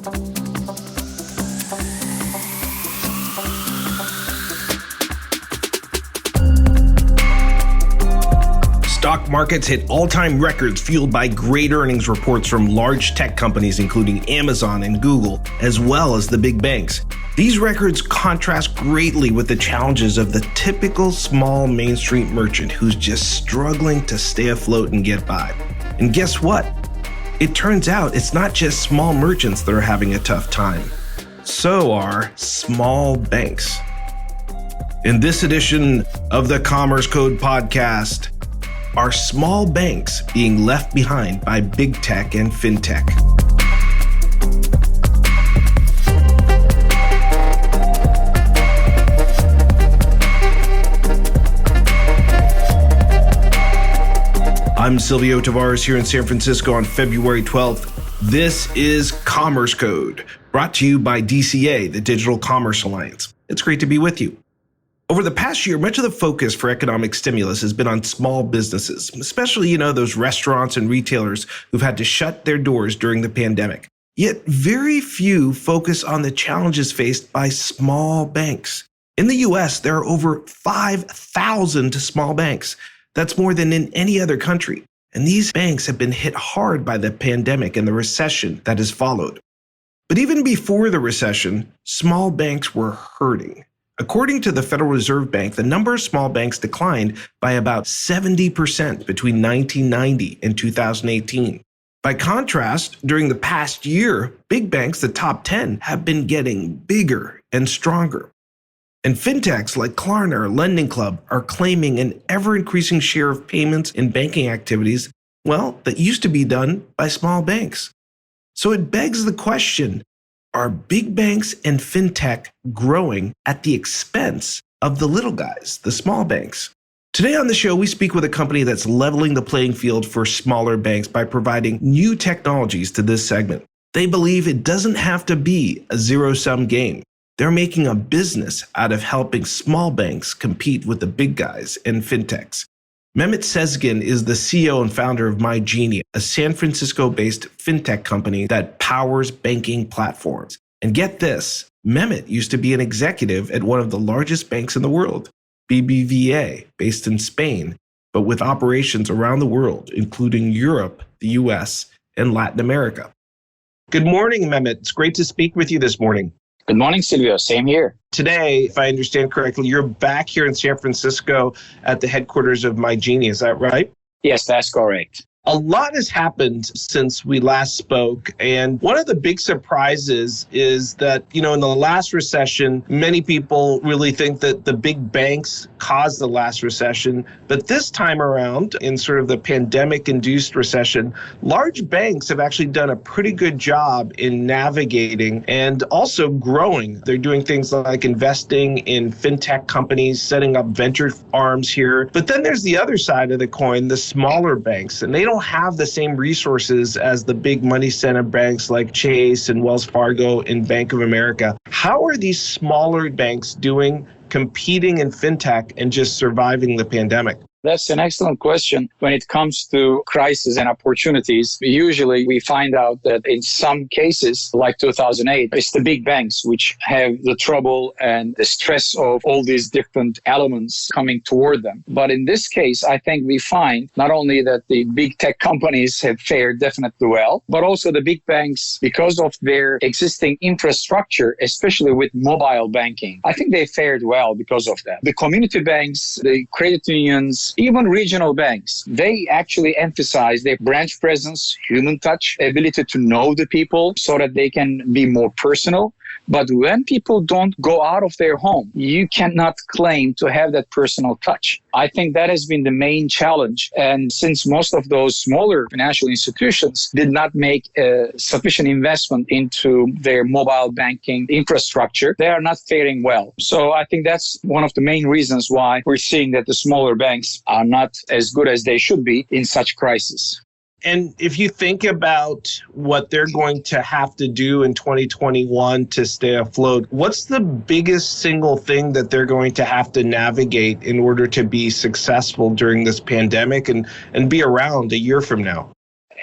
Stock markets hit all-time records fueled by great earnings reports from large tech companies including Amazon and Google, as well as the big banks. These records contrast greatly with the challenges of the typical small Main Street merchant who's just struggling to stay afloat and get by. And guess what? It turns out it's not just small merchants that are having a tough time. So are small banks. In this edition of the Commerce Code podcast, are small banks being left behind by big tech and fintech? I'm Silvio Tavares here in San Francisco on February 12th. This is Commerce Code, brought to you by DCA, the Digital Commerce Alliance. It's great to be with you. Over the past year, much of the focus for economic stimulus has been on small businesses, especially, those restaurants and retailers who've had to shut their doors during the pandemic. Yet very few focus on the challenges faced by small banks. In the US, there are over 5,000 small banks. That's more than in any other country. And these banks have been hit hard by the pandemic and the recession that has followed. But even before the recession, small banks were hurting. According to the Federal Reserve Bank, the number of small banks declined by about 70% between 1990 and 2018. By contrast, during the past year, big banks, the top 10, have been getting bigger and stronger. And fintechs like Klarna or Lending Club are claiming an ever-increasing share of payments and banking activities, that used to be done by small banks. So it begs the question, are big banks and fintech growing at the expense of the little guys, the small banks? Today on the show, we speak with a company that's leveling the playing field for smaller banks by providing new technologies to this segment. They believe it doesn't have to be a zero-sum game. They're making a business out of helping small banks compete with the big guys and fintechs. Mehmet Sezgin is the CEO and founder of MyGenie, a San Francisco-based fintech company that powers banking platforms. And get this, Mehmet used to be an executive at one of the largest banks in the world, BBVA, based in Spain, but with operations around the world, including Europe, the US, and Latin America. Good morning, Mehmet. It's great to speak with you this morning. Good morning, Silvio. Same here. Today, if I understand correctly, you're back here in San Francisco at the headquarters of MyGenie. Is that right? Yes, that's correct. A lot has happened since we last spoke. And one of the big surprises is that, in the last recession, many people really think that the big banks caused the last recession. But this time around, in sort of the pandemic-induced recession, large banks have actually done a pretty good job in navigating and also growing. They're doing things like investing in fintech companies, setting up venture arms here. But then there's the other side of the coin, the smaller banks, and they don't have the same resources as the big money center banks like Chase and Wells Fargo and Bank of America. How are these smaller banks doing competing in fintech and just surviving the pandemic? That's an excellent question. When it comes to crisis and opportunities, usually we find out that in some cases, like 2008, it's the big banks which have the trouble and the stress of all these different elements coming toward them. But in this case, I think we find not only that the big tech companies have fared definitely well, but also the big banks, because of their existing infrastructure, especially with mobile banking, I think they fared well because of that. The community banks, the credit unions, even regional banks, they actually emphasize their branch presence, human touch, ability to know the people so that they can be more personal. But when people don't go out of their home, you cannot claim to have that personal touch. I think that has been the main challenge. And since most of those smaller financial institutions did not make a sufficient investment into their mobile banking infrastructure, they are not faring well. So I think that's one of the main reasons why we're seeing that the smaller banks are not as good as they should be in such crisis. And if you think about what they're going to have to do in 2021 to stay afloat, what's the biggest single thing that they're going to have to navigate in order to be successful during this pandemic and be around a year from now?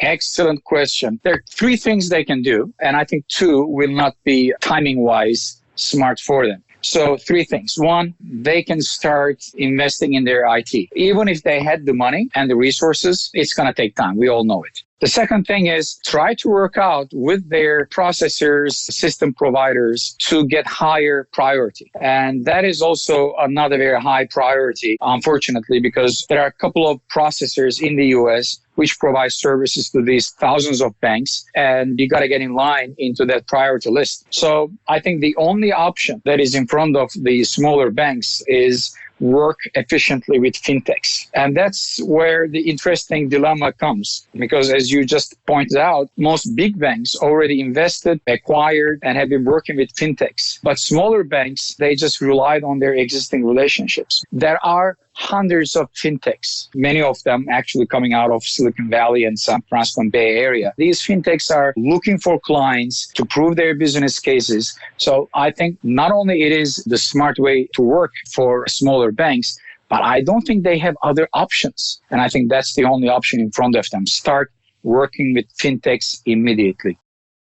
Excellent question. There are three things they can do, and I think two will not be timing-wise smart for them. So three things. One, they can start investing in their IT. Even if they had the money and the resources, it's going to take time. We all know it. The second thing is try to work out with their processors, system providers to get higher priority. And that is also another very high priority, unfortunately, because there are a couple of processors in the US which provide services to these thousands of banks, and you got to get in line into that priority list. So I think the only option that is in front of the smaller banks is work efficiently with fintechs. And that's where the interesting dilemma comes, because as you just pointed out, most big banks already invested, acquired, and have been working with fintechs. But smaller banks, they just relied on their existing relationships. There are hundreds of fintechs, many of them actually coming out of Silicon Valley and San Francisco and Bay Area. These fintechs are looking for clients to prove their business cases. So I think not only it is the smart way to work for smaller banks, but I don't think they have other options. And I think that's the only option in front of them. Start working with fintechs immediately.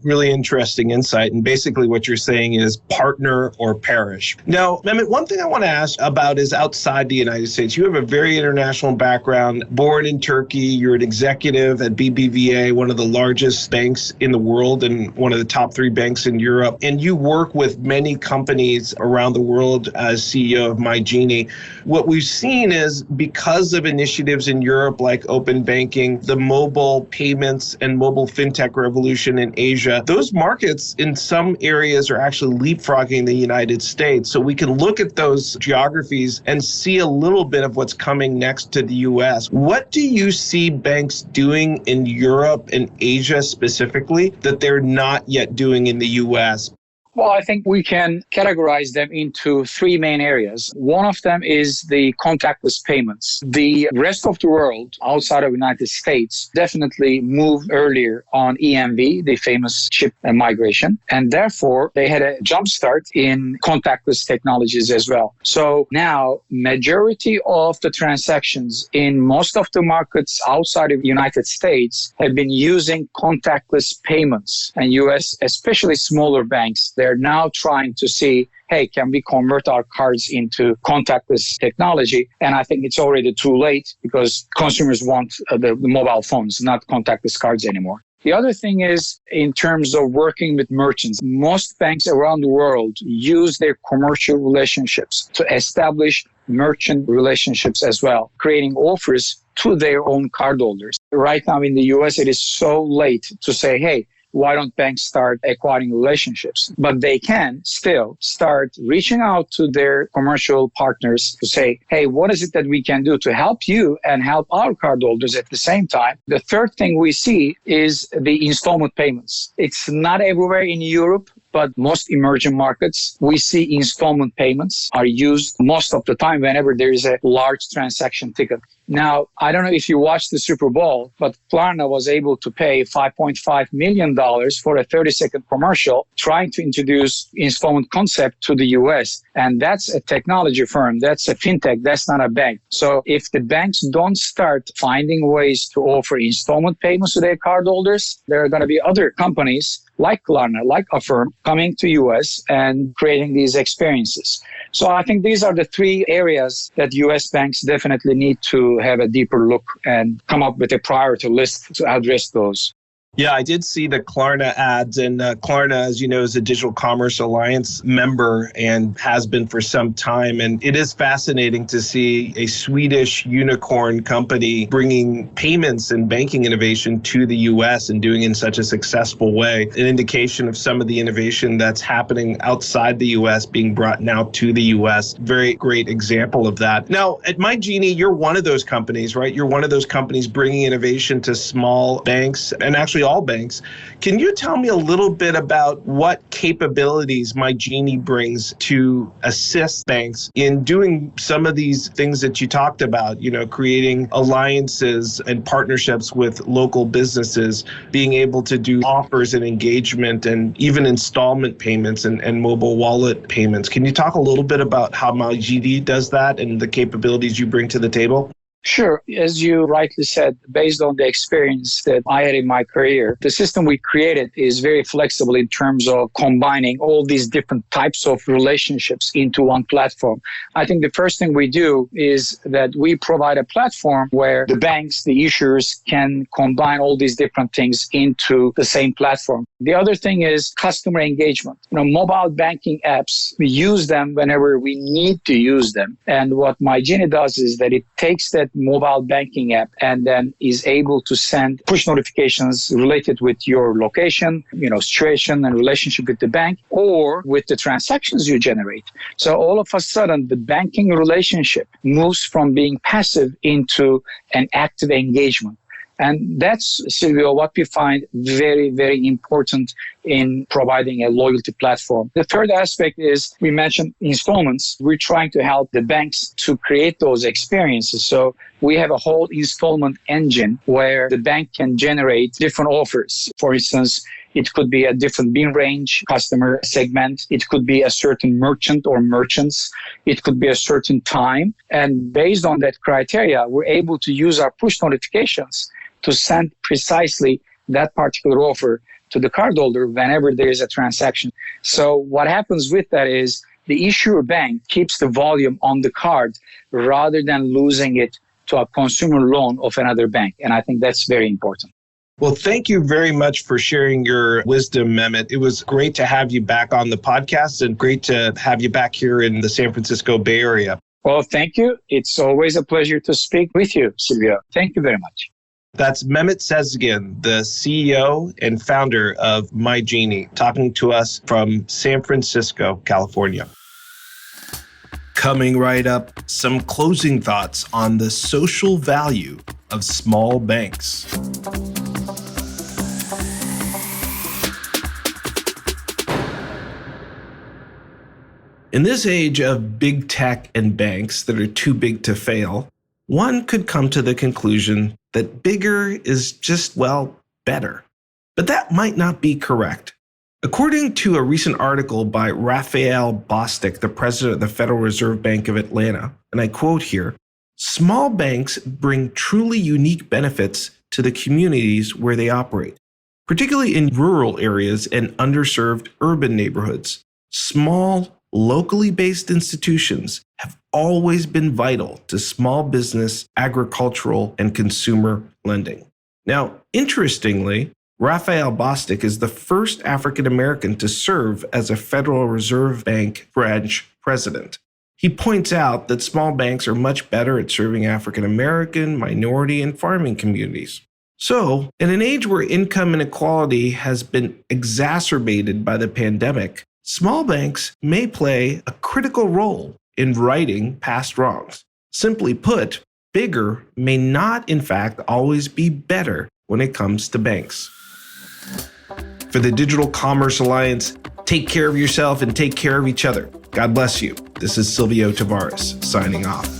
Really interesting insight. And basically what you're saying is partner or perish. Now, Mehmet, one thing I want to ask about is outside the United States. You have a very international background, born in Turkey. You're an executive at BBVA, one of the largest banks in the world and one of the top 3 banks in Europe. And you work with many companies around the world as CEO of MyGenie. What we've seen is because of initiatives in Europe like open banking, the mobile payments and mobile fintech revolution in Asia, those markets in some areas are actually leapfrogging the United States. So we can look at those geographies and see a little bit of what's coming next to the US. What do you see banks doing in Europe and Asia specifically that they're not yet doing in the US? Well, I think we can categorize them into 3 main areas. One of them is the contactless payments. The rest of the world outside of the United States definitely moved earlier on EMV, the famous chip migration, and therefore they had a jump start in contactless technologies as well. So now majority of the transactions in most of the markets outside of the United States have been using contactless payments, and US, especially smaller banks, they're now trying to see, hey, can we convert our cards into contactless technology? And I think it's already too late because consumers want the mobile phones, not contactless cards anymore. The other thing is in terms of working with merchants. Most banks around the world use their commercial relationships to establish merchant relationships as well, creating offers to their own cardholders. Right now in the US, it is so late to say, hey, why don't banks start acquiring relationships? But they can still start reaching out to their commercial partners to say, hey, what is it that we can do to help you and help our cardholders at the same time? The third thing we see is the installment payments. It's not everywhere in Europe, but most emerging markets, we see installment payments are used most of the time whenever there is a large transaction ticket. Now, I don't know if you watched the Super Bowl, but Klarna was able to pay $5.5 million for a 30-second commercial trying to introduce installment concept to the US. And that's a technology firm. That's a fintech. That's not a bank. So if the banks don't start finding ways to offer installment payments to their cardholders, there are going to be other companies like Klarna, like Affirm, coming to US and creating these experiences. So I think these are the 3 areas that US banks definitely need to have a deeper look and come up with a priority list to address those. Yeah, I did see the Klarna ads, and Klarna, as you know, is a Digital Commerce Alliance member and has been for some time. And it is fascinating to see a Swedish unicorn company bringing payments and banking innovation to the U.S. and doing it in such a successful way. An indication of some of the innovation that's happening outside the U.S. being brought now to the U.S. Very great example of that. Now, at MyGenie, you're one of those companies, right? You're one of those companies bringing innovation to small banks and actually all banks. Can you tell me a little bit about what capabilities MyGenie brings to assist banks in doing some of these things that you talked about, you know, creating alliances and partnerships with local businesses, being able to do offers and engagement and even installment payments and mobile wallet payments. Can you talk a little bit about how MyGenie does that and the capabilities you bring to the table? Sure. As you rightly said, based on the experience that I had in my career, the system we created is very flexible in terms of combining all these different types of relationships into one platform. I think the first thing we do is that we provide a platform where the banks, the issuers can combine all these different things into the same platform. The other thing is customer engagement. Mobile banking apps, we use them whenever we need to use them. And what myGini does is that it takes that mobile banking app and then is able to send push notifications related with your location, situation and relationship with the bank or with the transactions you generate. So all of a sudden, the banking relationship moves from being passive into an active engagement. And that's, Silvio, what we find very, very important in providing a loyalty platform. The third aspect is we mentioned installments. We're trying to help the banks to create those experiences. So we have a whole installment engine where the bank can generate different offers. For instance, it could be a different bin range customer segment. It could be a certain merchant or merchants. It could be a certain time. And based on that criteria, we're able to use our push notifications to send precisely that particular offer to the cardholder whenever there is a transaction. So what happens with that is the issuer bank keeps the volume on the card rather than losing it to a consumer loan of another bank. And I think that's very important. Well, thank you very much for sharing your wisdom, Mehmet. It was great to have you back on the podcast and great to have you back here in the San Francisco Bay Area. Well, thank you. It's always a pleasure to speak with you, Silvio. Thank you very much. That's Mehmet Sezgin, the CEO and founder of mygenie, talking to us from San Francisco, California. Coming right up, some closing thoughts on the social value of small banks. In this age of big tech and banks that are too big to fail, one could come to the conclusion that bigger is just, better. But that might not be correct. According to a recent article by Raphael Bostic, the president of the Federal Reserve Bank of Atlanta, and I quote here, "Small banks bring truly unique benefits to the communities where they operate, particularly in rural areas and underserved urban neighborhoods. Small, locally based institutions have always been vital to small business, agricultural, and consumer lending." Now, interestingly, Raphael Bostic is the first African American to serve as a Federal Reserve Bank branch president. He points out that small banks are much better at serving African American, minority, and farming communities. So, in an age where income inequality has been exacerbated by the pandemic, small banks may play a critical role in righting past wrongs. Simply put, bigger may not, in fact, always be better when it comes to banks. For the Digital Commerce Alliance, take care of yourself and take care of each other. God bless you. This is Silvio Tavares signing off.